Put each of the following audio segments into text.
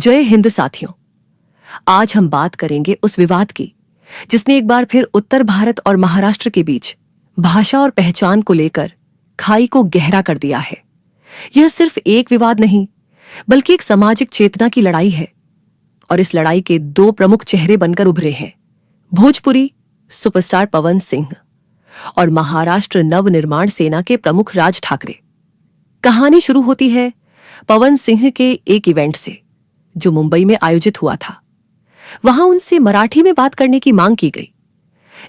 जय हिंद साथियों। आज हम बात करेंगे उस विवाद की जिसने एक बार फिर उत्तर भारत और महाराष्ट्र के बीच भाषा और पहचान को लेकर खाई को गहरा कर दिया है। यह सिर्फ एक विवाद नहीं बल्कि एक सामाजिक चेतना की लड़ाई है और इस लड़ाई के दो प्रमुख चेहरे बनकर उभरे हैं, भोजपुरी सुपरस्टार पवन सिंह और महाराष्ट्र नवनिर्माण सेना के प्रमुख राज ठाकरे। कहानी शुरू होती है पवन सिंह के एक इवेंट से जो मुंबई में आयोजित हुआ था। वहां उनसे मराठी में बात करने की मांग की गई,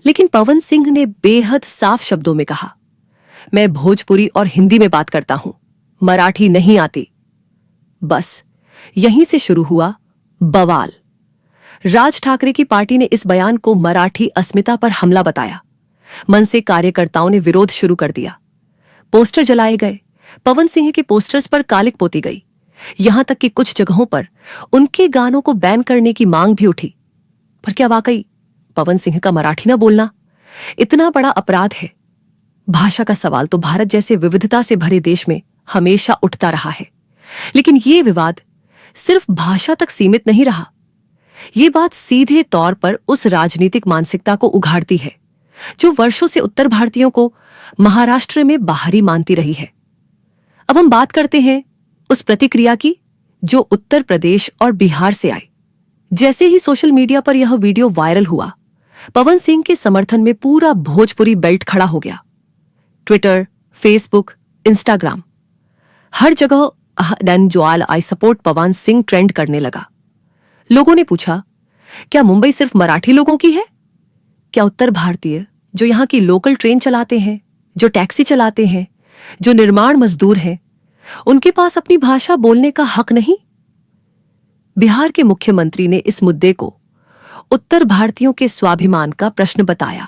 लेकिन पवन सिंह ने बेहद साफ शब्दों में कहा, मैं भोजपुरी और हिंदी में बात करता हूं, मराठी नहीं आती। बस यहीं से शुरू हुआ बवाल। राज ठाकरे की पार्टी ने इस बयान को मराठी अस्मिता पर हमला बताया। मन से कार्यकर्ताओं ने विरोध शुरू कर दिया। पोस्टर जलाए गए। पवन सिंह के पोस्टर्स पर कालिक पोती गई। यहां तक कि कुछ जगहों पर उनके गानों को बैन करने की मांग भी उठी। पर क्या वाकई पवन सिंह का मराठी न बोलना इतना बड़ा अपराध है? भाषा का सवाल तो भारत जैसे विविधता से भरे देश में हमेशा उठता रहा है, लेकिन ये विवाद सिर्फ भाषा तक सीमित नहीं रहा। ये बात सीधे तौर पर उस राजनीतिक मानसिकता को उघाड़ती है जो वर्षों से उत्तर भारतीयों को महाराष्ट्र में बाहरी मानती रही है। अब हम बात करते हैं उस प्रतिक्रिया की जो उत्तर प्रदेश और बिहार से आई। जैसे ही सोशल मीडिया पर यह वीडियो वायरल हुआ, पवन सिंह के समर्थन में पूरा भोजपुरी बेल्ट खड़ा हो गया। ट्विटर, फेसबुक, इंस्टाग्राम, हर जगह Jwal I support Pawan Singh trend करने लगा। लोगों ने पूछा, क्या मुंबई सिर्फ मराठी लोगों की है? क्या उत्तर भारतीय जो यहां की लोकल ट्रेन चलाते हैं, जो टैक्सी चलाते हैं, जो निर्माण मजदूर हैं, उनके पास अपनी भाषा बोलने का हक नहीं? बिहार के मुख्यमंत्री ने इस मुद्दे को उत्तर भारतीयों के स्वाभिमान का प्रश्न बताया।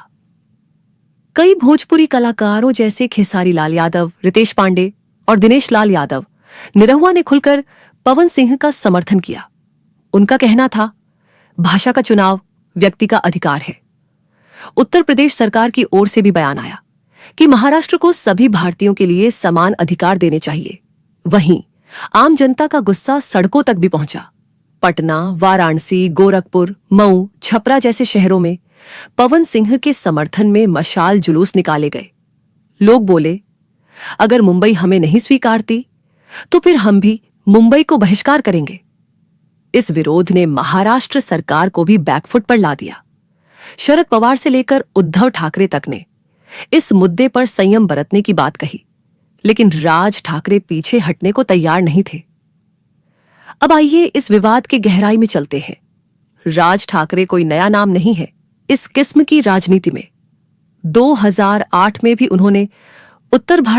कई भोजपुरी कलाकारों जैसे खेसारी लाल यादव, रितेश पांडे और दिनेश लाल यादव निरहुआ ने खुलकर पवन सिंह का समर्थन किया। उनका कहना था, भाषा का चुनाव व्यक्ति का अधिकार है। उत्तर प्रदेश सरकार की ओर से भी बयान आया कि महाराष्ट्र को सभी भारतीयों के लिए समान अधिकार देने चाहिए। वहीं आम जनता का गुस्सा सड़कों तक भी पहुंचा। पटना, वाराणसी, गोरखपुर, मऊ, छपरा जैसे शहरों में पवन सिंह के समर्थन में मशाल जुलूस निकाले गए। लोग बोले, अगर मुंबई हमें नहीं स्वीकारती तो फिर हम भी मुंबई को बहिष्कार करेंगे। इस विरोध ने महाराष्ट्र सरकार को भी बैकफुट पर ला दिया। शरद पवार से लेकर उद्धव ठाकरे तक ने इस मुद्दे पर संयम बरतने की बात कही, लेकिन राज ठाकरे पीछे हटने को तैयार नहीं थे। अब आइए इस विवाद के गहराई में चलते हैं। राज ठाकरे कोई नया नाम नहीं है इस किस्म की राजनीति में। 2008 में भी उन्होंने उत्तर भारत